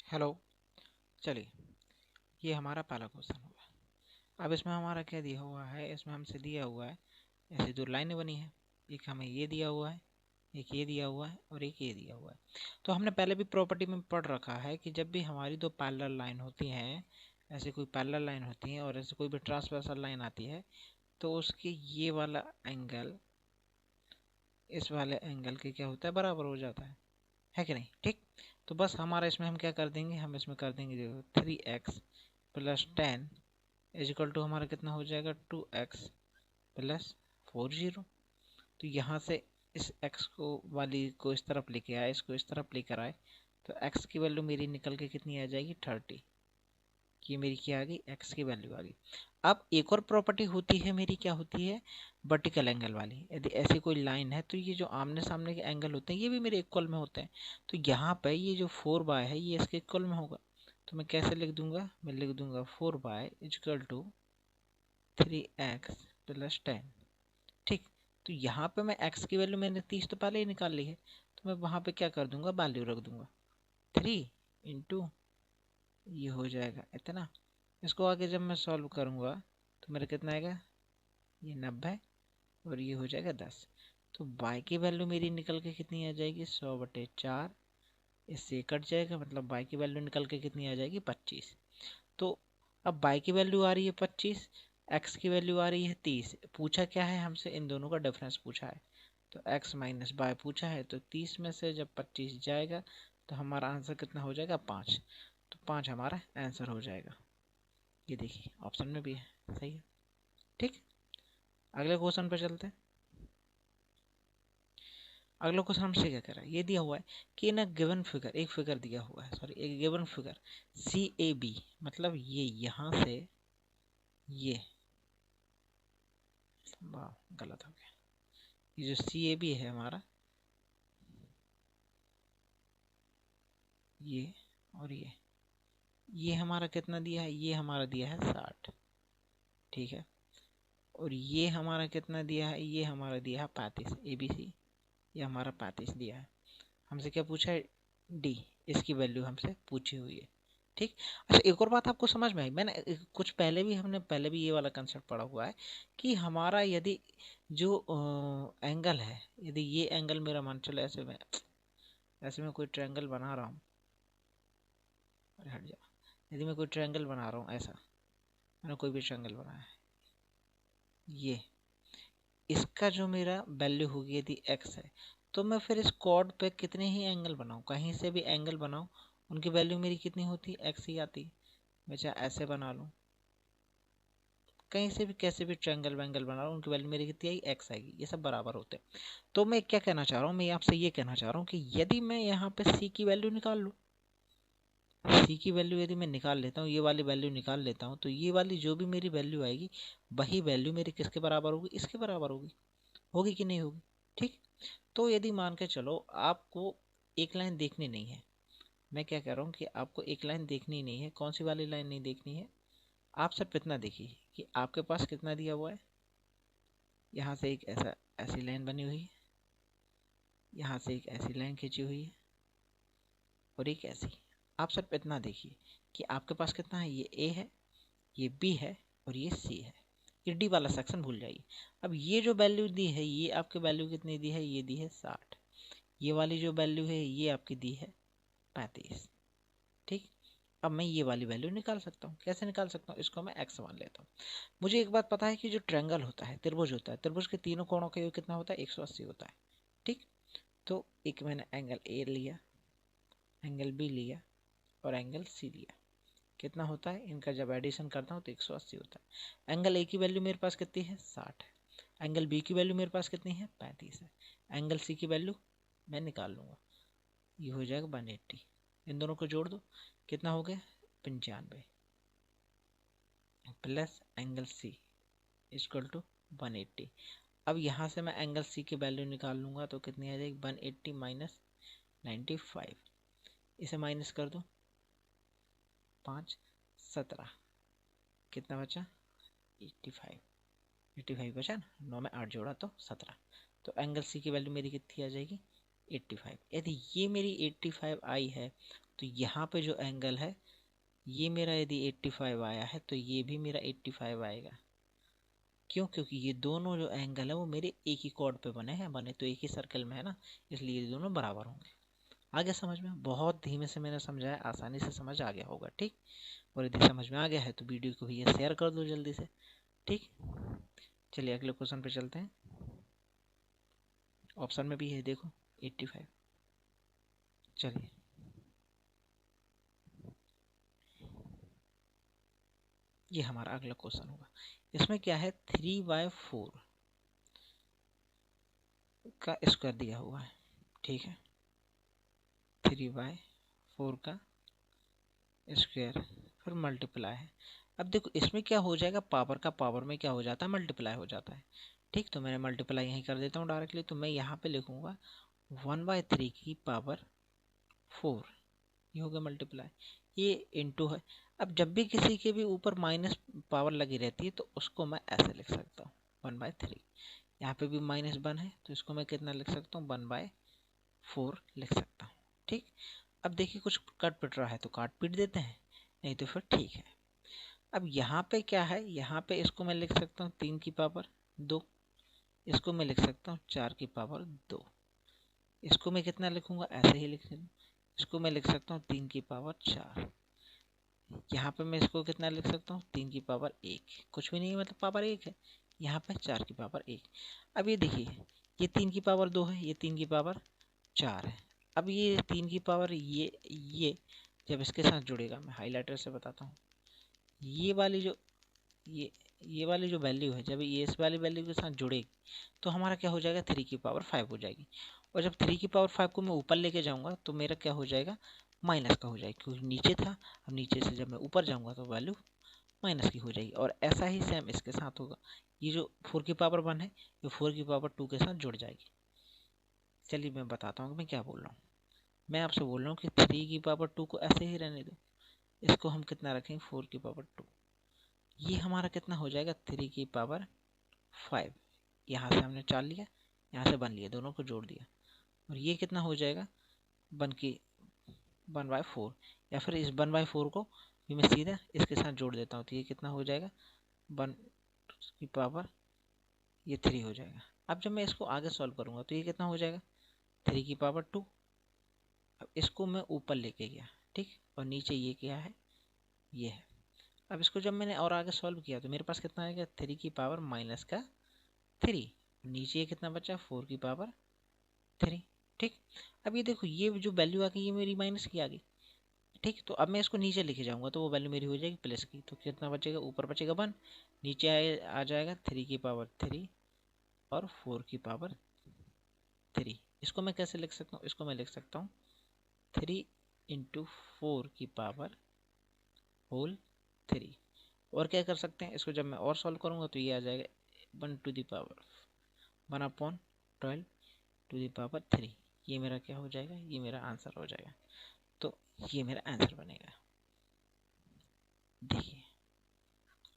Hello. चलिए, ये हमारा पहला क्वेश्चन होगा। अब इसमें हमारा क्या दिया हुआ है, इसमें हमसे दिया हुआ है ऐसे दो लाइनें बनी है। एक हमें ये दिया हुआ है, एक ये दिया हुआ है और एक ये दिया हुआ है। तो हमने पहले भी प्रॉपर्टी में पढ़ रखा है कि जब भी हमारी दो पैरेलल लाइन होती हैं, ऐसे कोई पैरेलल लाइन होती है और ऐसे कोई भी ट्रांसवर्सल लाइन आती है, तो उसके ये वाला एंगल इस वाले एंगल के क्या होता है, बराबर हो जाता है कि नहीं। ठीक, तो बस हमारा इसमें हम क्या कर देंगे, हम इसमें कर देंगे जो 3x प्लस 10 इजिकल टू हमारा कितना हो जाएगा 2x प्लस 40। तो यहाँ से इस x को वाली को इस तरफ लेके आए, इसको इस तरफ लेकर आए, तो x की वैल्यू मेरी निकल के कितनी आ जाएगी 30। ये मेरी क्या आ गई, x की वैल्यू आ गई। अब एक और प्रॉपर्टी होती है मेरी, क्या होती है, वर्टिकल एंगल वाली। यदि ऐसी कोई लाइन है तो ये जो आमने सामने के एंगल होते हैं ये भी मेरे इक्वल में होते हैं। तो यहाँ पे ये जो 4 बाय है ये इसके इक्वल में होगा। तो मैं कैसे लिख दूंगा, मैं लिख दूंगा 4 y equal to 3x plus 10। ठीक, तो यहाँ पे मैं x की वैल्यू मैंने 30 तो पहले ही निकाल ली है, तो मैं वहाँ पे क्या कर दूंगा, वैल्यू रख दूंगा 3 इंटू ये हो जाएगा इतना। इसको आगे जब मैं सॉल्व करूँगा तो मेरा कितना आएगा, ये 90 और ये हो जाएगा 10। तो y की वैल्यू मेरी निकल के कितनी आ जाएगी 100/4। इससे कट जाएगा, मतलब y की वैल्यू निकल के कितनी आ जाएगी 25। तो अब y की वैल्यू आ रही है 25, x की वैल्यू आ रही है 30। पूछा क्या है हमसे, इन दोनों का डिफरेंस पूछा है। तो x माइनस y पूछा है, तो 30 में से जब 25 जाएगा तो हमारा आंसर कितना हो जाएगा 5। तो 5 हमारा आंसर हो जाएगा। ये देखिए ऑप्शन में भी है, सही है। ठीक, अगले क्वेश्चन पे चलते हैं। अगला क्वेश्चन हमसे क्या कह रहा है, ये दिया हुआ है कि इन गिवन फिगर, एक फिगर दिया हुआ है, सॉरी एक गिवन फिगर CAB, मतलब ये यहाँ से ये, वाह गलत हो गया, ये जो CAB है हमारा, ये और ये हमारा कितना दिया है, ये हमारा दिया है 60। ठीक है, और ये हमारा कितना दिया है, ये हमारा दिया है 35। ABC ये हमारा 35 दिया है। हमसे क्या पूछा है, D, इसकी वैल्यू हमसे पूछी हुई है। ठीक, अच्छा एक और बात आपको समझ में आई, मैंने कुछ पहले भी, हमने पहले भी ये वाला कंसेप्ट पढ़ा हुआ है कि हमारा यदि जो एंगल है, यदि ये एंगल मेरा मान चलो ऐसे में कोई ट्रायंगल बना रहा हूँ, अरे हट जा, यदि मैं कोई ट्रायंगल बना रहा हूँ ऐसा, मैंने कोई भी ट्रायंगल बनाया है, ये इसका जो मेरा वैल्यू होगी यदि x है, तो मैं फिर इस कॉर्ड पे कितने ही एंगल बनाऊँ, कहीं से भी एंगल बनाऊँ, उनकी वैल्यू मेरी कितनी होती है, x ही आती। मैं चाहे ऐसे बना लूँ, कहीं से भी कैसे भी ट्रायंगल वैंगल बना रहा हूँ, उनकी वैल्यू मेरी कितनी आएगी, x आएगी। ये सब बराबर होते हैं। तो मैं क्या कहना चाह रहा हूँ, मैं आपसे ये कहना चाह रहा हूँ कि यदि मैं यहाँ पे c की वैल्यू निकाल लूँ, c की वैल्यू यदि मैं निकाल लेता हूँ, ये वाली वैल्यू निकाल लेता हूँ, तो ये वाली जो भी मेरी वैल्यू आएगी वही वैल्यू मेरी किसके बराबर होगी, इसके बराबर होगी। होगी कि नहीं होगी। ठीक, तो यदि मान के चलो आपको एक लाइन देखनी नहीं है, मैं क्या कह रहा हूँ कि आपको एक लाइन देखनी नहीं है, कौन सी वाली लाइन नहीं देखनी है, आप सिर्फ इतना देखिए कि आपके पास कितना दिया हुआ है। यहाँ से एक ऐसी लाइन बनी हुई है, यहाँ से एक ऐसी लाइन खींची हुई है और एक ऐसी। आप सिर्फ इतना देखिए कि आपके पास कितना है, ये A है, ये B है और ये C है। ये D वाला सेक्शन भूल जाइए। अब ये जो वैल्यू दी है, ये आपकी वैल्यू कितनी दी है, ये दी है 60। ये वाली जो वैल्यू है ये आपकी दी है 35। ठीक, अब मैं ये वाली वैल्यू निकाल सकता हूँ। कैसे निकाल सकता हूँ, इसको मैं x मान लेता हूँ। मुझे एक बात पता है कि जो ट्रायंगल होता है, त्रिभुज होता है, त्रिभुज के तीनों कोणों का योग कितना होता है, 180 होता है। ठीक, तो एक मैंने एंगल A लिया, एंगल B लिया और एंगल C लिया। कितना होता है, इनका जब एडिशन करता हूँ तो 180 होता है। एंगल A की वैल्यू मेरे पास कितनी है, 60 है। एंगल B की वैल्यू मेरे पास कितनी है, 35 है। एंगल C की वैल्यू मैं निकाल लूँगा, ये हो जाएगा 180। इन दोनों को जोड़ दो, कितना हो गया 95 plus angle C equal to 180। अब यहाँ से मैं एंगल C की वैल्यू निकाल लूँगा तो कितनी आ जाएगी, 180 माइनस 95। इसे माइनस कर दो, 5 17, कितना बचा 85। 85 बचा ना, 9 में 8 जोड़ा तो 17। तो एंगल C की वैल्यू मेरी कितनी आ जाएगी 85। यदि ये मेरी 85 आई है तो यहाँ पे जो एंगल है ये मेरा यदि 85 आया है तो ये भी मेरा 85 आएगा। क्यों? क्योंकि ये दोनों जो एंगल है वो मेरे एक ही कॉर्ड पे बने तो एक ही सर्कल में है ना, इसलिए ये दोनों बराबर होंगे। आगे समझ में? बहुत धीमे से मैंने समझाया, आसानी से समझ आ गया होगा। ठीक, और यदि समझ में आ गया है तो वीडियो को भैया शेयर कर दो जल्दी से। ठीक, चलिए अगले क्वेश्चन पे चलते हैं। ऑप्शन में भी है देखो 85। चलिए ये हमारा अगला क्वेश्चन होगा। इसमें क्या है, 3/4 का स्क्वायर दिया हुआ है। ठीक है, 3/4 का स्क्वायर फिर मल्टीप्लाई है। अब देखो इसमें क्या हो जाएगा, पावर का पावर में क्या हो जाता है, मल्टीप्लाई हो जाता है। ठीक, तो मैंने मल्टीप्लाई यहीं कर देता हूँ डायरेक्टली। तो मैं यहाँ पे लिखूंगा 1/3 की पावर 4, ये हो गया मल्टीप्लाई, ये इनटू है। अब जब भी किसी के भी ऊपर माइनस पावर लगी रहती है तो उसको मैं ऐसे लिख सकता हूँ 1/3। यहाँ पे भी -1 है तो इसको मैं कितना लिख सकता हूँ, 1/4 लिख सकता हूँ। ठीक, अब देखिए कुछ कट पिट रहा है तो काट पीट देते हैं, नहीं तो फिर ठीक है। अब यहाँ पे क्या है, यहाँ पे इसको मैं लिख सकता हूँ 3 की पावर 2, इसको मैं लिख सकता हूँ 4 की पावर 2, इसको मैं कितना लिखूंगा, ऐसे ही लिख सकता हूँ, इसको मैं लिख सकता हूँ 3 की पावर 4, यहाँ पे मैं इसको कितना लिख सकता हूँ 3 की पावर 1, कुछ भी नहीं है मतलब पावर 1 है, यहाँ पे 4 की पावर 1। अब ये देखिए ये 3 की पावर 2 है, ये 3 की पावर 4 है। अब ये 3 की पावर ये जब इसके साथ जुड़ेगा, मैं हाईलाइटर से बताता हूँ, ये वाली जो ये वाली जो वैल्यू है जब ये इस वाली वैल्यू के साथ जुड़ेगी तो हमारा क्या हो जाएगा, 3 की पावर 5 हो जाएगी। और जब 3 की पावर 5 को मैं ऊपर लेके जाऊंगा तो मेरा क्या हो जाएगा, माइनस का हो जाएगा, क्योंकि नीचे था। अब नीचे से जब मैं ऊपर जाऊंगा तो वैल्यू माइनस की हो जाएगी। और ऐसा ही सेम इसके साथ होगा, ये जो 4 की पावर 1 है ये 4 की पावर 2 के साथ जुड़ जाएगी। चलिए मैं बताता हूँ कि मैं क्या बोल रहा हूँ। मैं आपसे बोल रहा हूँ कि 3 की पावर 2 को ऐसे ही रहने दो, इसको हम कितना रखेंगे, 4 की पावर 2। ये हमारा कितना हो जाएगा, 3 की पावर 5। यहाँ से हमने 4 लिया, यहाँ से 1 लिया, दोनों को जोड़ दिया, और ये कितना हो जाएगा, 1/4। या फिर इस 1/4 को भी मैं सीधा इसके साथ जोड़ देता हूँ तो ये कितना हो जाएगा, 1 की पावर ये 3 हो जाएगा। अब जब मैं इसको आगे सॉल्व करूँगा तो ये कितना हो जाएगा, 3 की पावर 2। अब इसको मैं ऊपर लेके गया, ठीक, और नीचे ये क्या है, ये है। अब इसको जब मैंने और आगे सॉल्व किया तो मेरे पास कितना आएगा, 3 की पावर -3, नीचे कितना बचा, 4 की पावर 3। ठीक, अब ये देखो ये जो वैल्यू आ गई ये मेरी माइनस की आ गई। ठीक, तो अब मैं इसको नीचे लेके जाऊंगा तो वो वैल्यू मेरी हो जाएगी प्लस की। तो कितना बचेगा, ऊपर बचेगा 1, नीचे आ जाएगा 3 की पावर 3 और 4 की पावर 3। इसको मैं कैसे लिख सकता हूँ, इसको मैं लिख सकता हूँ 3 × 4 की पावर होल 3। और क्या कर सकते हैं, इसको जब मैं और सॉल्व करूंगा तो ये आ जाएगा 1/12 ये मेरा क्या हो जाएगा, ये मेरा आंसर हो जाएगा। तो ये मेरा आंसर बनेगा। देखिए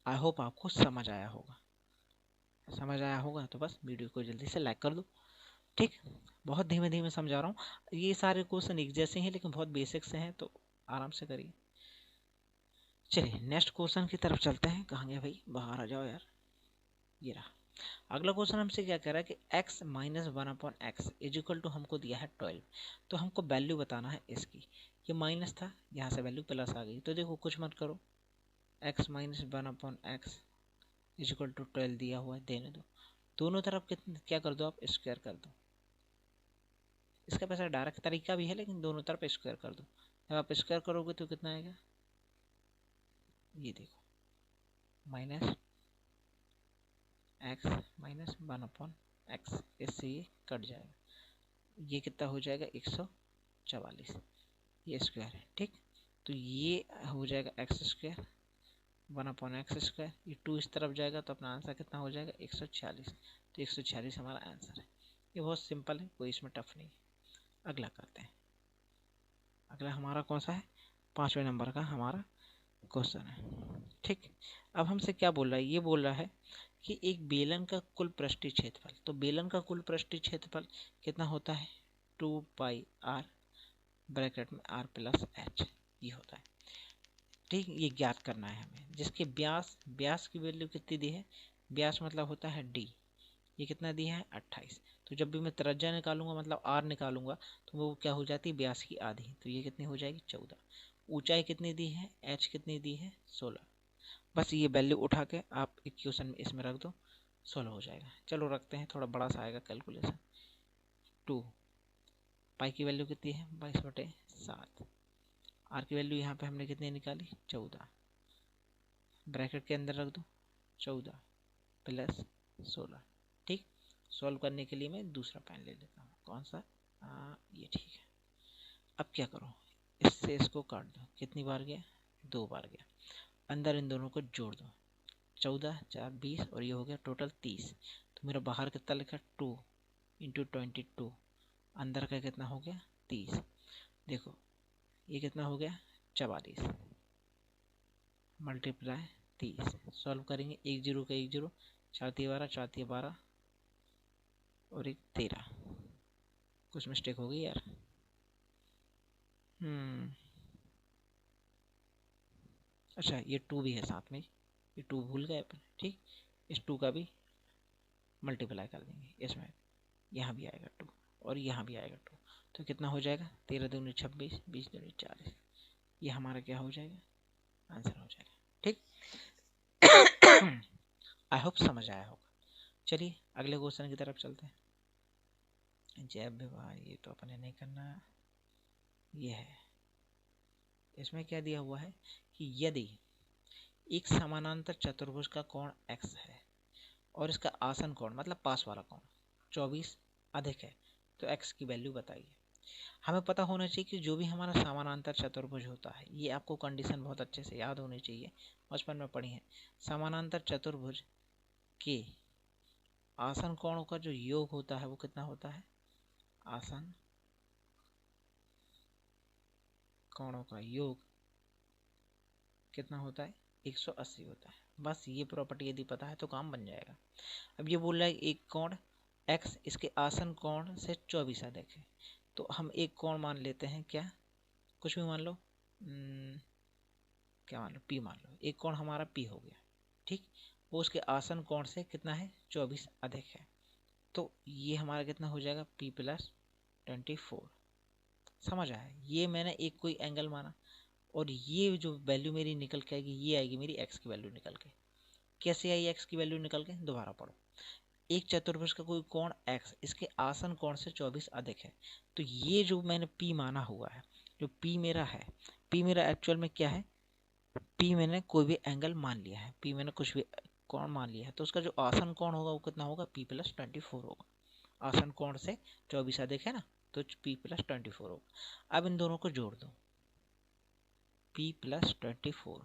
आई होप आपको समझ आया होगा। समझ आया होगा तो बस वीडियो को जल्दी से लाइक कर दो। ठीक, बहुत धीमे धीमे समझा रहा हूँ, ये सारे क्वेश्चन एक जैसे हैं लेकिन बहुत बेसिक से हैं, तो आराम से करिए। चलिए नेक्स्ट क्वेश्चन की तरफ चलते हैं। कहाँ गया भाई, बाहर आ जाओ यार। ये रहा अगला क्वेश्चन। हमसे क्या कह रहा है कि x - 1/x = हमको दिया है 12। तो हमको वैल्यू बताना है इसकी। ये माइनस था, यहाँ से वैल्यू प्लस आ गई। तो देखो कुछ मत करो, x - 1/x = 12 दिया हुआ है, देने दो। दोनों तरफ कितने क्या कर दो, आप स्क्वायर कर दो। इसका वैसे डायरेक्ट तरीका भी है लेकिन दोनों तरफ स्क्वायर कर दो। जब आप स्क्वायर करोगे तो कितना आएगा, ये देखो -x - 1/x, इससे ये कट जाएगा, ये कितना हो जाएगा 144, ये स्क्वायर है। ठीक, तो ये हो जाएगा x², 1/x², ये 2 इस तरफ जाएगा तो अपना आंसर कितना हो जाएगा 146। तो 146 हमारा आंसर है। ये बहुत सिंपल है, कोई इसमें टफ नहीं। अगला करते हैं। अगला हमारा कौन सा है, 5वें नंबर का हमारा क्वेश्चन है। ठीक, अब हमसे क्या बोल रहा है, ये बोल रहा है कि एक बेलन का कुल पृष्ठीय क्षेत्रफल। तो बेलन का कुल पृष्ठीय क्षेत्रफल कितना होता है, 2πr ब्रैकेट में r प्लस h, ये होता है। ठीक, ये ज्ञात करना है हमें। जिसके व्यास की वैल्यू कितनी दी है, व्यास मतलब होता है d, ये कितना दिया है 28। तो जब भी मैं त्रिज्या निकालूंगा मतलब r निकालूंगा तो वो क्या हो जाती है, व्यास की आधी, तो ये कितनी हो जाएगी 14। ऊंचाई कितनी दी है, h कितनी दी है 16। बस ये वैल्यू उठा के आप इक्वेशन में इसमें रख दो, 16 हो जाएगा। चलो रखते हैं, थोड़ा बड़ा सा आएगा कैलकुलेशन। 2 पाई की वैल्यू कितनी है 22/7, आर की वैल्यू यहाँ पे हमने कितनी निकाली 14, ब्रैकेट के अंदर रख दो 14 प्लस 16। ठीक, सॉल्व करने के लिए मैं दूसरा पेन ले लेता हूँ। कौन सा, ये ठीक है। अब क्या करो, इससे इसको काट दो, कितनी बार गया 2 बार गया, अंदर इन दोनों को जोड़ दो, 14 4 20 और ये हो गया टोटल 30। तो मेरा बाहर कितना लिखा 2 इंटू 22, अंदर का कितना हो गया 30। देखो ये कितना हो गया 44 मल्टीप्लाई 30। सॉल्व करेंगे, 1 0 का 1 0, 4 12 4 12 और 1 13। कुछ मिस्टेक हो गई यार। अच्छा ये 2 भी है साथ में, ये 2 भूल गए अपन। ठीक, इस 2 का भी मल्टीप्लाई कर देंगे, इसमें यहाँ भी आएगा 2 और यहाँ भी आएगा 2, तो कितना हो जाएगा 13 दूनी 26, 20 दूनी 40। ये हमारा क्या हो जाएगा, आंसर हो जाएगा। ठीक, आई होप समझ आया होगा। चलिए अगले क्वेश्चन की तरफ चलते हैं। जैब विवाह, ये तो अपने नहीं करना, ये है। इसमें क्या दिया हुआ है कि यदि एक समानांतर चतुर्भुज का कोण x है और इसका आसन कोण मतलब पास वाला कोण 24 अधिक है, तो x की वैल्यू बताइए। हमें पता होना चाहिए कि जो भी हमारा समानांतर चतुर्भुज होता है, ये आपको कंडीशन बहुत अच्छे से याद होनी चाहिए, बचपन में पढ़ी है। समानांतर चतुर्भुज के आसन कोणों का जो योग होता है वो कितना होता है, आसन कोणों का योग कितना होता है 180 होता है। बस ये प्रॉपर्टी यदि पता है तो काम बन जाएगा। अब ये बोल रहा है एक कोण x इसके आसन कोण से 24 अधिक है, तो हम एक कोण मान लेते हैं, क्या कुछ भी मान लो, क्या मान लो p मान लो, एक कोण हमारा p हो गया। ठीक, वो उसके आसन कोण से कितना है 24 अधिक है, तो ये हमारा कितना हो जाएगा p प्लस 24। समझ आया, ये मैंने एक कोई एंगल माना और ये जो वैल्यू मेरी निकल के आएगी ये आएगी मेरी x की वैल्यू निकल के। कैसे आई x की वैल्यू निकल के, दोबारा पढ़ो। एक चतुर्भुज का कोई कोण x इसके आसन कोण से 24 अधिक है, तो ये जो मैंने p माना हुआ है, जो p मेरा है, p मेरा एक्चुअल में क्या है, p मैंने कोई भी एंगल मान लिया है, p मैंने कुछ भी कोण मान लिया है, तो उसका जो आसन कोण होगा वो कितना होगा p प्लस 24 होगा। आसन कोण से 24 अधिक है ना, तो p प्लस 24 होगा। अब इन दोनों को जोड़ दो, p प्लस 24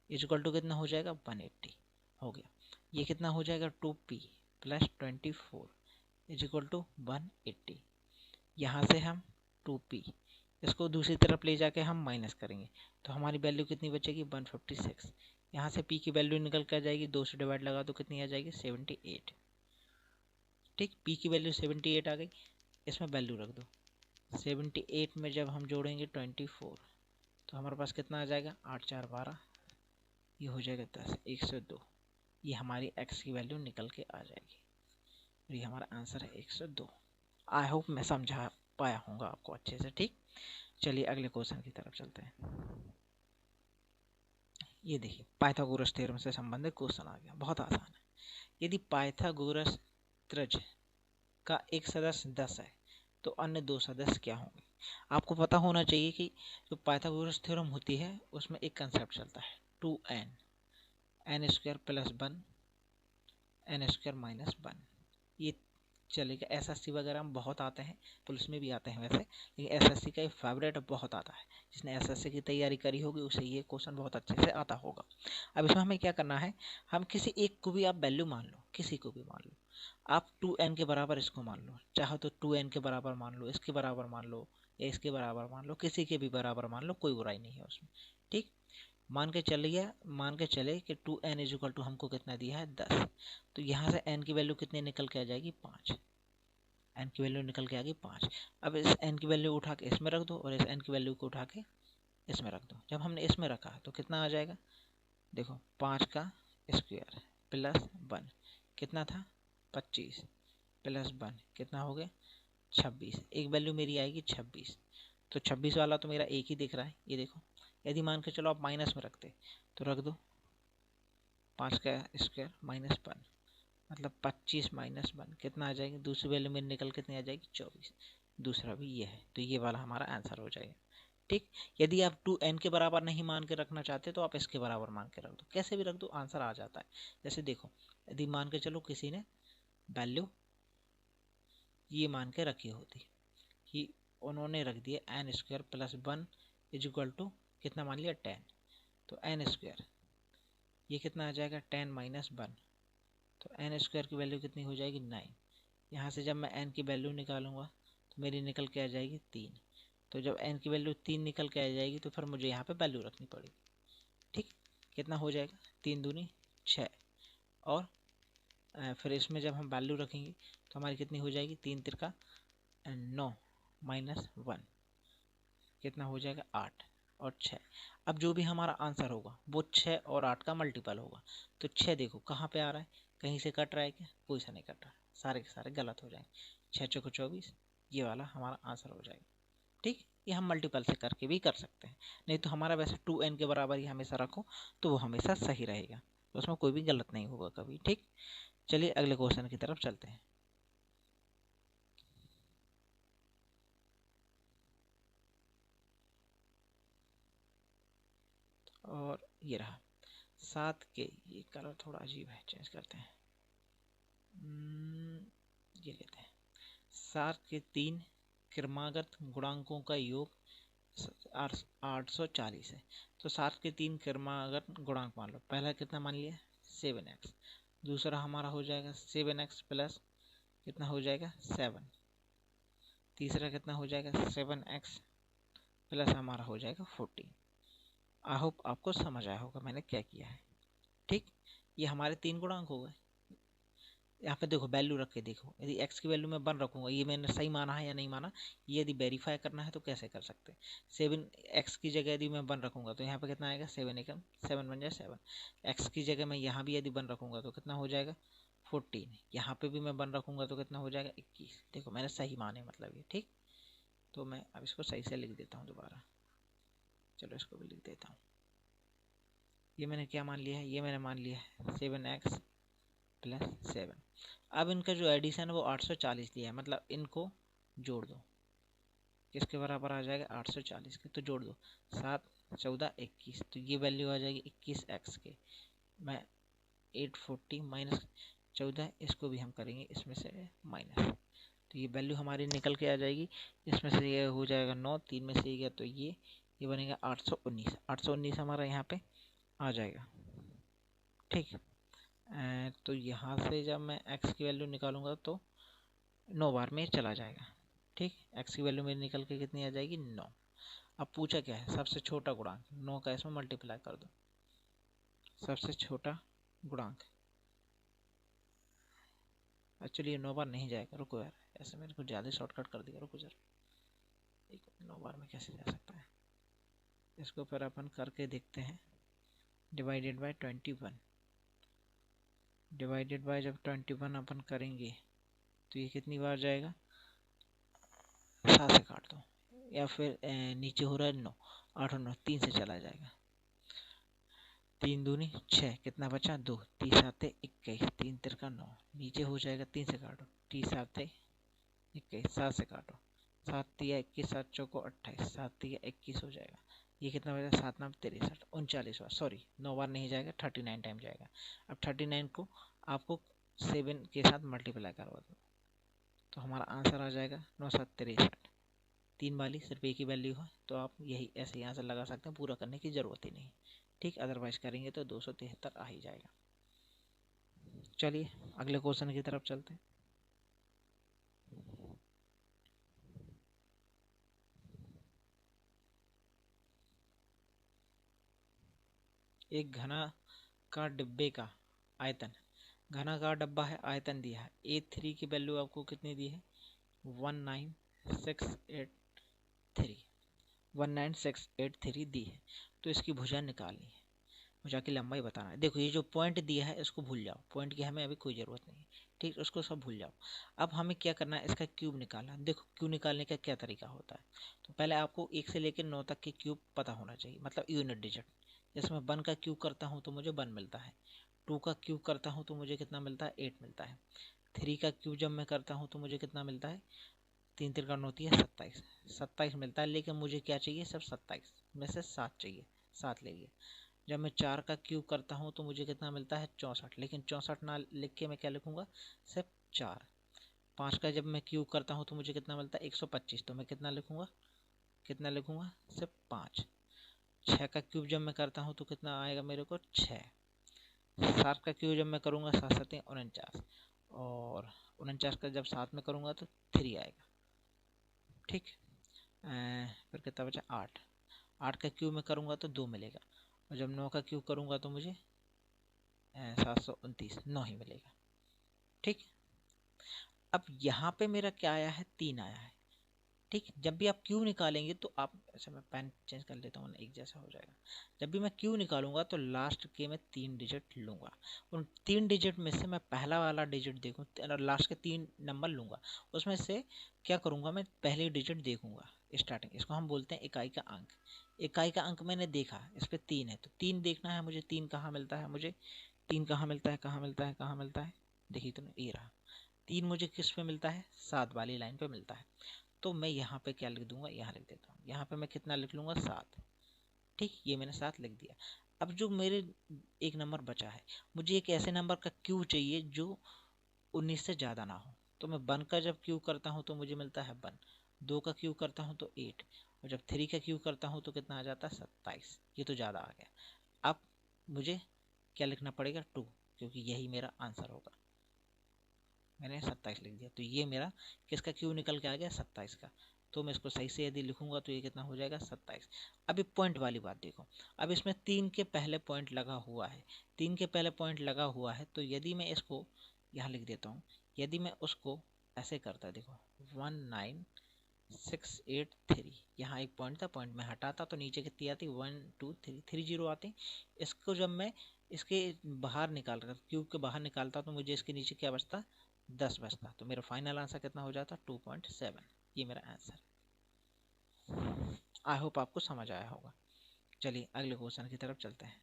इक्वल टू कितना हो जाएगा 180 हो गया। ये कितना हो जाएगा 2p प्लस 24 इक्वल टू 180। यहाँ से हम 2p इसको दूसरी तरफ ले जाके हम माइनस करेंगे, तो हमारी वैल्यू कितनी बचेगी 156। यहाँ से p की वैल्यू निकल कर जाएगी, 2 से डिवाइड लगा तो कितनी आ जाएगी 78। ठीक, p की वैल्यू 78 आ गई, इसमें वैल्यू रख दो। 78 में जब हम जोड़ेंगे 24 तो हमारे पास कितना आ जाएगा 8 4 12, ये हो जाएगा 10 102। ये हमारी x की वैल्यू निकल के आ जाएगी, और ये हमारा आंसर है 102। आई होप मैं समझा पाया हूँगा आपको अच्छे से। ठीक, चलिए अगले क्वेश्चन की तरफ चलते हैं। ये देखिए पाइथागोरस थ्योरम से संबंधित क्वेश्चन आ गया, बहुत आसान है। यदि पाइथागोरस त्रिज्य का एक सदस्य 10 है तो अन्य 2 सदस्य क्या होंगे। आपको पता होना चाहिए कि जो पाइथागोरस थ्योरम होती है उसमें एक कंसेप्ट चलता है 2n, n square plus 1 n square minus 1, ये चलेगा। एसएससी वगैरह में बहुत आते हैं, पुलिस में भी आते हैं वैसे, लेकिन एसएससी का एक फेवरेट बहुत आता है। जिसने एसएससी की तैयारी करी होगी उसे ये क्वेश्चन बहुत अच्छे से आता होगा। अब इसमें हमें क्या करना है, हम किसी एक को भी आप वैल्यू मान लो, किसी को भी मान लो, आप 2n के बराबर इसको मान लो, चाहो तो 2n के बराबर मान लो, इसके बराबर मान लो, या इसके बराबर मान लो, किसी के भी बराबर मान लो, कोई बुराई नहीं है उसमें। ठीक, मान के चले कि 2n इज इक्वल टू हमको कितना दिया है 10, तो यहाँ से n की वैल्यू कितनी निकल के आ जाएगी 5। एन की वैल्यू निकल के आ गई 5। अब इस एन की वैल्यू उठा के इसमें रख दो और इस एन की वैल्यू को उठा के इसमें रख दो। जब हमने इसमें रखा तो कितना आ जाएगा, देखो 5 का स्क्वायर प्लस 1 कितना था 25 प्लस 1 कितना हो गया 26। एक वैल्यू मेरी आएगी 26, तो 26 वाला तो मेरा एक ही दिख रहा है, ये देखो। यदि मान के चलो आप माइनस में रखते तो रख दो 5 का स्क्वायर माइनस 1 मतलब 25 माइनस 1 कितना आ जाएगी, दूसरी वैल्यू मेरी निकल कितनी आ जाएगी 24। दूसरा भी ये है, तो ये वाला हमारा आंसर हो जाएगा। ठीक, यदि आप 2n के बराबर नहीं मान के रखना चाहते तो आप इसके बराबर मान के रख दो, कैसे भी रख दो आंसर आ जाता है। जैसे देखो, यदि मान के चलो किसी ने वैल्यू ये मान के रखी होती कि उन्होंने रख दिया N square plus 1 is equal to कितना मान लिया 10, तो एन स्क्वायर ये कितना आ जाएगा 10 माइनस 1, तो एन स्क्वायर की वैल्यू कितनी हो जाएगी 9। यहाँ से जब मैं एन की वैल्यू निकालूंगा तो मेरी निकल के आ जाएगी 3। तो जब एन की वैल्यू 3 निकल के आ जाएगी तो फिर मुझे यहाँ पे वैल्यू रखनी पड़ेगी। ठीक, कितना हो जाएगा 3 दूनी 6, और फिर इसमें जब हम वैल्यू रखेंगे तो हमारी कितनी हो जाएगी 3 तिरका 9 माइनस 1 कितना हो जाएगा 8 और 6। अब जो भी हमारा आंसर होगा वो 6 और 8 का मल्टीपल होगा। तो 6 देखो कहाँ पे आ रहा है, कहीं से कट रहा है क्या, कोई सा नहीं कट रहा, सारे के सारे गलत हो जाएंगे। 6 चौको 24, ये वाला हमारा आंसर हो जाएगा। ठीक, ये हम मल्टीपल से करके भी कर सकते हैं, नहीं तो हमारा वैसे 2n के बराबर ही हमेशा रखो तो वो हमेशा सही रहेगा, तो उसमें कोई भी गलत नहीं होगा कभी। ठीक, चलिए अगले क्वेश्चन की तरफ चलते हैं। और ये रहा 7 के, ये कलर थोड़ा अजीब है, चेंज करते हैं। ये लेते हैं 7 के 3 क्रमागत गुणांकों का योग 840 है। तो 7 के 3 क्रमागत गुणांक मान लो, पहला कितना मान लिया 7x, दूसरा हमारा हो जाएगा 7x प्लस कितना हो जाएगा 7, तीसरा कितना हो जाएगा 7x प्लस हमारा हो जाएगा 14। आई होप आपको समझ आया होगा मैंने क्या किया है। ठीक, ये हमारे 3 गुणांक हो गए। यहाँ पे देखो वैल्यू रख के देखो, यदि x की वैल्यू मैं 1 रखूंगा, ये मैंने सही माना है या नहीं माना, ये यदि वेरीफाई करना है तो कैसे कर सकते हैं। 7x की जगह यदि मैं 1 रखूंगा तो यहाँ पे कितना आएगा 7 एकम 7 बन जाए 7, x की जगह मैं यहाँ भी यदि 1 रखूंगा तो कितना हो जाएगा 14, यहाँ पे भी मैं 1 रखूंगा तो कितना हो जाएगा 21। देखो मैंने सही माने मतलब ये। ठीक, तो मैं अब इसको सही से लिख देता हूँ दोबारा, चलो इसको भी लिख देता हूँ। ये मैंने क्या मान लिया है, ये मैंने मान लिया है 7x प्लस 7। अब इनका जो एडिशन है वो 840 दिया है, मतलब इनको जोड़ दो, किसके बराबर आ जाएगा 840 के, तो जोड़ दो 7 14 21, तो ये वैल्यू आ जाएगी 21x के। मैं 840 माइनस 14, इसको भी हम करेंगे इसमें से माइनस, तो ये वैल्यू हमारी निकल के आ जाएगी। इसमें से ये हो जाएगा 9, 3 में से ये गया तो ये बनेगा 819। 819 हमारा यहाँ पे आ जाएगा। ठीक, तो यहाँ से जब मैं x की वैल्यू निकालूंगा तो 9 बार में चला जाएगा। ठीक, x की वैल्यू मेरी निकल के कितनी आ जाएगी 9। अब पूछा क्या है, सबसे छोटा गुणांक 9 का इसमें मल्टीप्लाई कर दो, सबसे छोटा गुणांक। एक्चुअली ये 9 बार नहीं जाएगा, रुको यार, ऐसे मैंने कुछ ज़्यादा शॉर्टकट कर दिया, रुको जरा, 9 बार में कैसे जा सकता है, इसको फिर अपन करके देखते हैं। डिवाइडेड बाय 21, डिवाइडेड बाय जब 21 अपन करेंगे तो ये कितनी बार जाएगा, 7 से काट दो, या फिर नीचे हो रहा है 9, 8 और 9 3 से चला जाएगा, 3 दूनी 6 कितना बचा 2, 3 7 21, 3 तिरका 9, नीचे हो जाएगा 3 से काटो, 3 7 21, 7 से काटो, 7 तिया 21, 7 चौको 28, 7 तिया 21 हो जाएगा। ये कितना बचा 7 9 63, 39 बार, सॉरी 9 बार नहीं जाएगा, 39 टाइम जाएगा। अब 39 को आपको 7 के साथ मल्टीप्लाई करवा दो तो हमारा आंसर आ जाएगा 9 7 63। 3 वाली सिर्फ एक ही वैल्यू है तो आप यही ऐसे यहाँ से लगा सकते हैं, पूरा करने की ज़रूरत ही नहीं। ठीक, अदरवाइज करेंगे तो 273 आ ही जाएगा। चलिए अगले क्वेश्चन की तरफ चलते हैं। एक घनाकार डिब्बे का आयतन, घनाकार डब्बा है, आयतन दिया है, A3 की वैल्यू आपको कितनी दी है 19,683 दी है। तो इसकी भुजा निकालनी है, भुजा की लंबाई बताना है। देखो ये जो पॉइंट दिया है इसको भूल जाओ, पॉइंट की हमें अभी कोई ज़रूरत नहीं है, ठीक, उसको सब भूल जाओ। अब हमें क्या करना है, इसका क्यूब निकालना है। देखो क्यूब निकालने का क्या तरीका होता है, तो पहले आपको 1 से लेकर 9 तक के क्यूब पता होना चाहिए, मतलब यूनिट डिजिट। जैसे मैं 1 का क्यूब करता हूँ तो मुझे 1 मिलता है, 2 का क्यूब करता हूँ तो मुझे कितना मिलता है, 8 मिलता है। 3 का क्यूब जब मैं करता हूँ तो मुझे कितना मिलता है, 3 3 का 9 होती है 27, 27 मिलता है। लेकिन मुझे क्या चाहिए, सब 27 में से 7 चाहिए, 7 ले लिया। जब मैं 4 का क्यूब करता हूँ तो मुझे कितना मिलता है, 64, लेकिन 64 ना लिख के मैं क्या लिखूंगा, सिर्फ 4। 5 का जब मैं क्यूब करता हूँ तो मुझे कितना मिलता है, 125, तो मैं कितना लिखूंगा, सिर्फ 5। 6 का क्यूब जब मैं करता हूँ तो कितना आएगा मेरे को, 6। 7 का क्यूब जब मैं करूँगा, 7 7 49, और 49 का जब 7 में करूँगा तो 3 आएगा, ठीक। फिर कितना बचा, 8। 8 का क्यूब में करूँगा तो 2 मिलेगा, और जब 9 का क्यूब करूँगा तो मुझे 729, 9 ही मिलेगा, ठीक। अब यहाँ पे मेरा क्या आया है, 3 आया है, ठीक। जब भी आप क्यूब निकालेंगे तो आप, अच्छा मैं पेन चेंज कर लेता हूँ, एक जैसा हो जाएगा। जब भी मैं क्यूब निकालूंगा तो लास्ट के मैं 3 डिजिट लूंगा, उन 3 डिजिट में से मैं पहला वाला डिजिट देखूँ, लास्ट के 3 नंबर लूंगा, उसमें से क्या करूंगा, मैं पहली डिजिट देखूंगा स्टार्टिंग, इसको हम बोलते हैं इकाई का अंक। इकाई का अंक मैंने देखा, इस पर 3 है तो 3 देखना है मुझे, 3 कहाँ मिलता है मुझे, 3 कहाँ मिलता है, कहाँ मिलता है, कहाँ मिलता है, देखिए तो ये रहा। 3 मुझे किस पे मिलता है, 7 वाली लाइन पे मिलता है। तो मैं यहाँ पे क्या लिख दूंगा, यहाँ लिख देता हूँ, यहाँ पे मैं कितना लिख लूंगा, 7, ठीक। ये मैंने 7 लिख दिया। अब जो मेरे एक नंबर बचा है, मुझे एक ऐसे नंबर का क्यूब चाहिए जो 19 से ज़्यादा ना हो। तो मैं 1 का जब क्यूब करता हूँ तो मुझे मिलता है 1, 2 का क्यूब करता हूँ तो 8, और जब 3 का क्यूब करता हूँ तो कितना आ जाता है, 27। ये तो ज़्यादा आ गया। अब मुझे क्या लिखना पड़ेगा, 2, क्योंकि यही मेरा आंसर होगा। मैंने 27 लिख दिया, तो ये मेरा किसका क्यूब निकल के आ गया, 27 का। तो मैं इसको सही से यदि लिखूंगा तो ये कितना हो जाएगा, 27। अभी पॉइंट वाली बात देखो, अब इसमें 3 के पहले पॉइंट लगा हुआ है, 3 के पहले पॉइंट लगा हुआ है, तो यदि मैं इसको यहाँ लिख देता हूँ, यदि मैं उसको ऐसे करता, देखो 19683, यहाँ एक पॉइंट था, पॉइंट में हटाता तो नीचे कितनी आती, 1 2 3 3 0 आती। इसको जब मैं इसके बाहर निकाल कर, क्यूब के बाहर निकालता तो मुझे इसके नीचे क्या बचता, 10 बचता। तो मेरा फाइनल आंसर कितना हो जाता, 2.7। ये मेरा आंसर। आई होप आपको समझ आया होगा। चलिए अगले क्वेश्चन की तरफ चलते हैं।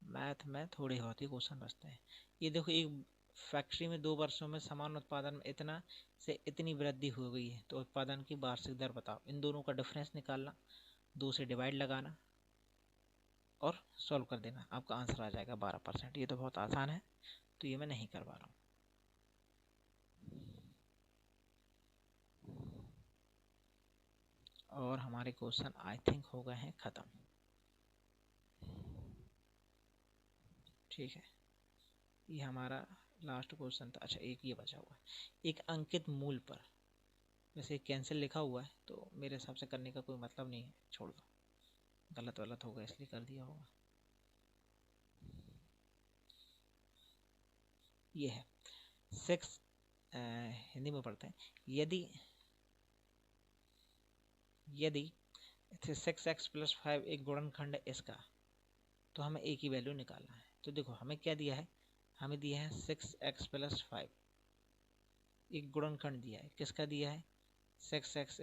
मैथ में थोड़े बहुत ही क्वेश्चन बचते हैं। ये देखो, एक फैक्ट्री में 2 वर्षों में समान उत्पादन में इतना से इतनी वृद्धि हो गई है, तो उत्पादन की वार्षिक दर बताओ। इन दोनों का डिफरेंस निकालना, 2 से डिवाइड लगाना और सॉल्व कर देना, आपका आंसर आ जाएगा 12%। ये तो बहुत आसान है, तो ये मैं नहीं करवा रहा हूँ। और हमारे क्वेश्चन आई थिंक हो गए हैं ख़त्म, ठीक है। ये हमारा लास्ट क्वेश्चन था। अच्छा एक ये बचा हुआ है, एक अंकित मूल पर, वैसे कैंसिल लिखा हुआ है तो मेरे हिसाब से करने का कोई मतलब नहीं है, छोड़ दो, गलत गलत होगा इसलिए कर दिया होगा। ये है 6, हिंदी में पढ़ते हैं, यदि यदि 6x+5 एक गुणनखंड है इसका, तो हमें एक ही वैल्यू निकालना है। तो देखो हमें क्या दिया है, हमें दिया है 6x+5, एक गुणनखंड दिया है, किसका दिया है, 6x² -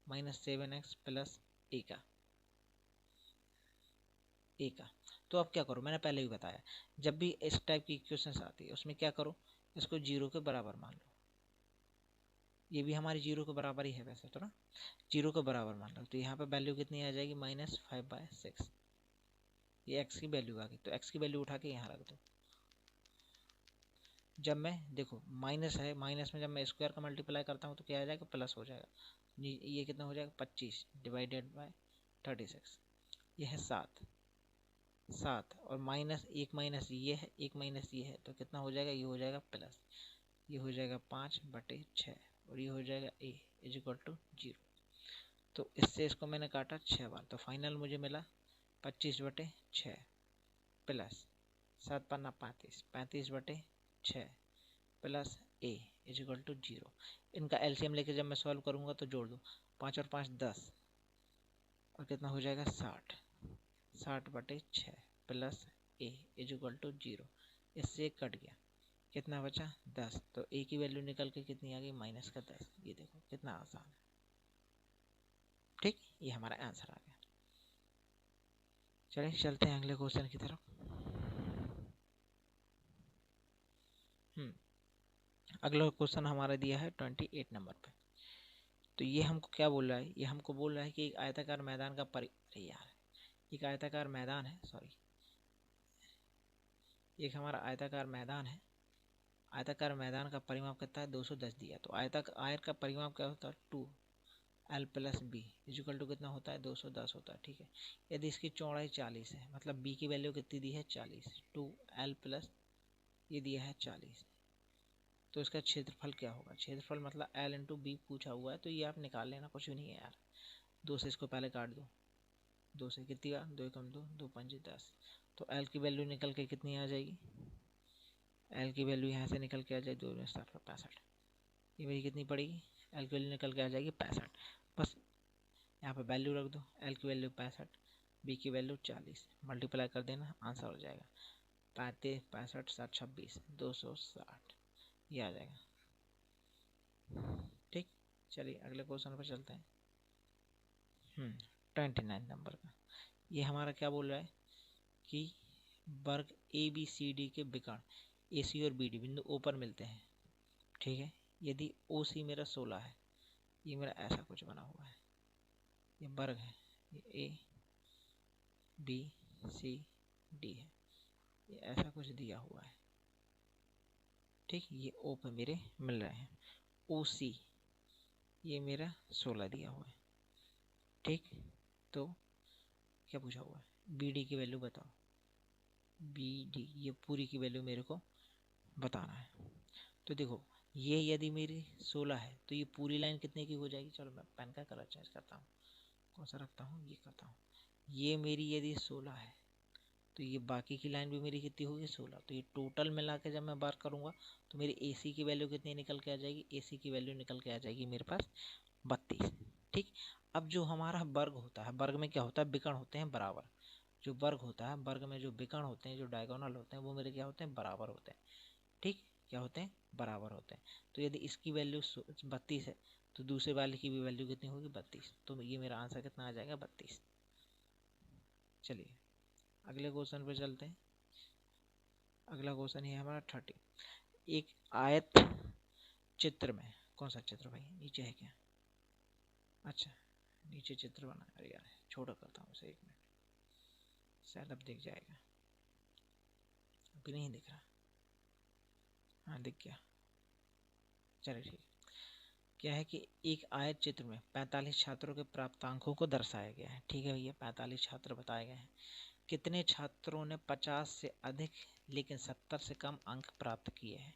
7x प्लस ए का। तो अब क्या करो, मैंने पहले भी बताया, जब भी इस टाइप की इक्वेशंस आती है उसमें क्या करो, इसको 0 के बराबर मान लो। ये भी हमारी 0 के बराबर ही है वैसे तो ना, 0 के बराबर मान लो। तो यहाँ पे वैल्यू कितनी आ जाएगी, -5/6। ये x की वैल्यू आ गई, तो x की वैल्यू उठा के यहाँ रख दो। जब मैं देखो माइनस है, माइनस में जब मैं स्क्वायर का मल्टीप्लाई करता हूँ तो क्या आ जाएगा, प्लस हो जाएगा। ये कितना हो जाएगा, 25 डिवाइडेड बाय 36, ये है 7 और माइनस एक, माइनस ये है, एक माइनस ये है, तो कितना हो जाएगा, ये हो जाएगा प्लस, ये हो जाएगा 5/6 और ये हो जाएगा a = 0। तो इससे इसको मैंने काटा 6 बार, तो फाइनल मुझे मिला 25/6 plus 7 × 35, 35/6 plus a is equal to 0। इनका एलसीएम लेके जब मैं सॉल्व करूंगा तो जोड़ दो, 5 और 5 10, और कितना हो जाएगा 60, 60/6 plus A is equal to 0। इससे एक कट गया, कितना बचा 10, तो ए की वैल्यू निकल के कितनी आ गई -10। ये देखो कितना आसान है। ठीक, ये हमारा आंसर आ गया। चलिए चलते हैं अगले क्वेश्चन की तरफ। अगला क्वेश्चन हमारा दिया है 28 नंबर पे। तो ये हमको क्या बोल रहा है, ये हमको बोल रहा है कि एक आयताकार मैदान का अरे यार, एक आयताकार मैदान है, सॉरी, एक हमारा आयताकार मैदान है। आयताकार मैदान का परिमाप कितना है 210 दिया। तो आयत का परिमाप क्या होता है 2l plus B is equal to कितना होता है 210 होता है। ठीक है, यदि इसकी चौड़ाई 40 है, मतलब बी की वैल्यू कितनी दी है 40, 2l प्लस ये दिया है 40, तो इसका क्षेत्रफल क्या होगा। क्षेत्रफल मतलब l इंटू बी पूछा हुआ है, तो ये आप निकाल लेना, कुछ भी नहीं है यार। 2 से इसको पहले काट दो, 2 से कितनी का 2 कम 2, 2 5 10, तो l की वैल्यू निकल के कितनी आ जाएगी, l की वैल्यू यहाँ से निकल के आ जाएगी 2 7 65, ये मेरी कितनी पड़ेगी, l की वैल्यू निकल के आ जाएगी 65। बस यहाँ पे वैल्यू रख दो, l की वैल्यू 65, b की वैल्यू 40, मल्टीप्लाई कर देना, आंसर हो जाएगा 35 65 7 26 260, ये आ जाएगा। ठीक, चलिए अगले क्वेश्चन पर चलते हैं। 29 नंबर का, ये हमारा क्या बोल रहा है कि वर्ग ए बी सी डी के विकर्ण ए सी और बी डी बिंदु ओ पर मिलते हैं। ठीक है, यदि ओ सी मेरा 16 है, ये मेरा ऐसा कुछ बना हुआ है, ये वर्ग है, ये ए बी सी डी है, ये ऐसा कुछ दिया हुआ है। ठीक, ये ओ पे मेरे मिल रहे हैं, ओ सी ये मेरा 16 दिया हुआ है। ठीक, तो क्या पूछा हुआ है, बी डी की वैल्यू बताओ, बी डी ये पूरी की वैल्यू मेरे को बताना है। तो देखो, ये यदि मेरी 16 है तो ये पूरी लाइन कितने की हो जाएगी, चलो मैं पेन का कलर चेंज करता हूँ, कौन सा रखता हूँ, ये करता हूँ। ये मेरी यदि 16 है तो ये बाकी की लाइन भी मेरी कितनी होगी 16, तो ये टोटल मिला के जब मैं बात करूँगा तो मेरी ए सी की वैल्यू कितनी निकल के आ जाएगी, ए सी की वैल्यू निकल के आ जाएगी मेरे पास 32। ठीक, अब जो हमारा वर्ग होता है, वर्ग में क्या होता है, विकर्ण होते हैं बराबर। जो वर्ग होता है, वर्ग में जो विकर्ण होते हैं, जो डायगोनल होते हैं, वो मेरे क्या होते हैं बराबर होते हैं। ठीक, क्या होते हैं बराबर होते हैं। तो यदि इसकी वैल्यू 32 है तो दूसरे वाले की भी वैल्यू कितनी होगी 32, तो ये मेरा आंसर कितना आ जाएगा 32। चलिए अगले क्वेश्चन पे चलते हैं। अगला क्वेश्चन है हमारा 30। एक आयत चित्र में, कौन सा चित्र भाई, नीचे है क्या, अच्छा नीचे चित्र बना, अरे यार छोटा करता हूँ उसे, 1 मिनट, शायद अब दिख जाएगा, अभी नहीं दिख रहा, हाँ दिख गया। चलिए ठीक, क्या है कि एक आयत चित्र में 45 छात्रों के प्राप्तांकों को दर्शाया गया है। ठीक है भैया, 45 छात्र बताए गए हैं। कितने छात्रों ने 50 से अधिक लेकिन 70 से कम अंक प्राप्त किए हैं।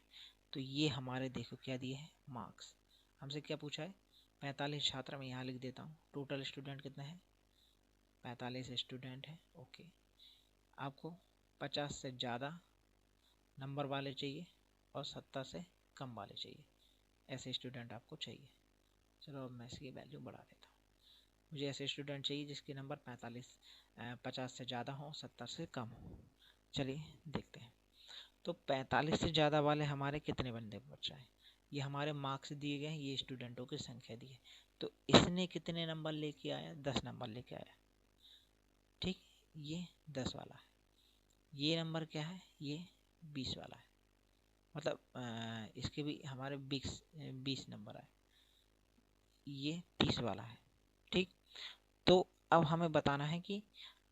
तो ये हमारे देखो क्या दिए हैं, मार्क्स। हमसे क्या पूछा है, 45 छात्र, मैं यहाँ लिख देता हूँ। टोटल स्टूडेंट कितना है 45 स्टूडेंट है। ओके, आपको 50 से ज़्यादा नंबर वाले चाहिए और 70 से कम वाले चाहिए, ऐसे स्टूडेंट आपको चाहिए। चलो अब मैं इसकी वैल्यू बढ़ा देता हूँ। मुझे ऐसे स्टूडेंट चाहिए जिसके नंबर 50 से ज़्यादा हो, 70 से कम हो। चलिए देखते हैं। तो 45 से ज़्यादा वाले हमारे कितने बंदे बच रहे हैं, ये हमारे मार्क्स दिए गए हैं, ये स्टूडेंटों की संख्या दी है। तो इसने कितने नंबर लेके आया, 10 नंबर लेके आया। ठीक, ये 10 वाला है, ये नंबर क्या है, ये 20 वाला है, मतलब इसके भी हमारे 20 नंबर है, ये 30 वाला है। ठीक, तो अब हमें बताना है कि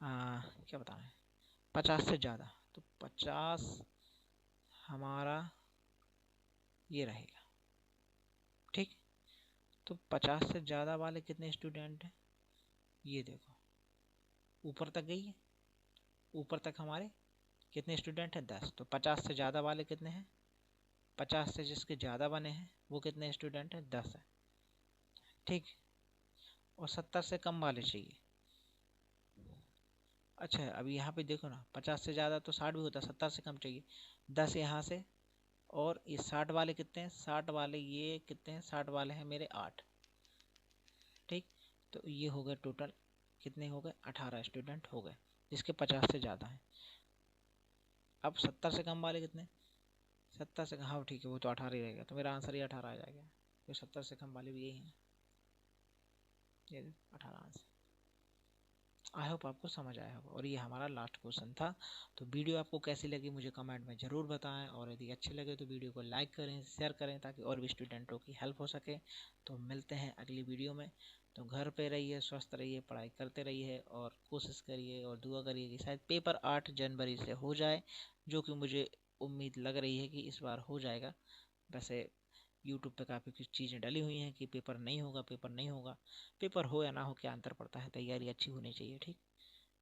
क्या बताना है, 50 से ज़्यादा, तो 50 हमारा ये रहेगा। ठीक, तो 50 से ज़्यादा वाले कितने स्टूडेंट हैं, ये देखो ऊपर तक गई है, ऊपर तक हमारे कितने स्टूडेंट हैं 10। तो 50 से ज़्यादा वाले कितने हैं, 50 से जिसके ज़्यादा बने हैं वो कितने स्टूडेंट हैं 10 है। ठीक, और 70 से कम वाले चाहिए। अच्छा अभी यहाँ पे देखो ना, 50 से ज़्यादा तो 60 भी होता है, 70 से कम चाहिए, 10 यहाँ से और ये 60 वाले कितने हैं, 60 वाले ये कितने हैं, 60 वाले हैं मेरे 8। ठीक, तो ये हो गए टोटल कितने हो गए, 18 स्टूडेंट हो गए जिसके 50 से ज़्यादा हैं। अब 70 से कम वाले कितने, 70 से, हाँ ठीक है वो तो 18 ही रहेगा, तो मेरा आंसर ही 18 आ जाएगा। तो 70 से कम वाले भी यही हैं, ये 18 आंसर। आई होप आपको समझ आया होगा और ये हमारा लास्ट क्वेश्चन था। तो वीडियो आपको कैसी लगी मुझे कमेंट में ज़रूर बताएं, और यदि अच्छी लगे तो वीडियो को लाइक करें, शेयर करें, ताकि और भी स्टूडेंटों की हेल्प हो सके। तो मिलते हैं अगली वीडियो में। तो घर पे रहिए, स्वस्थ रहिए, पढ़ाई करते रहिए और कोशिश करिए और दुआ करिए कि शायद पेपर 8 जनवरी से हो जाए, जो कि मुझे उम्मीद लग रही है कि इस बार हो जाएगा। वैसे यूट्यूब पे काफ़ी कुछ चीज़ें डली हुई हैं कि पेपर नहीं होगा, पेपर नहीं होगा। पेपर हो या ना हो क्या अंतर पड़ता है, तैयारी अच्छी होनी चाहिए। ठीक,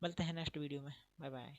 मिलते हैं नेक्स्ट वीडियो में, बाय बाय।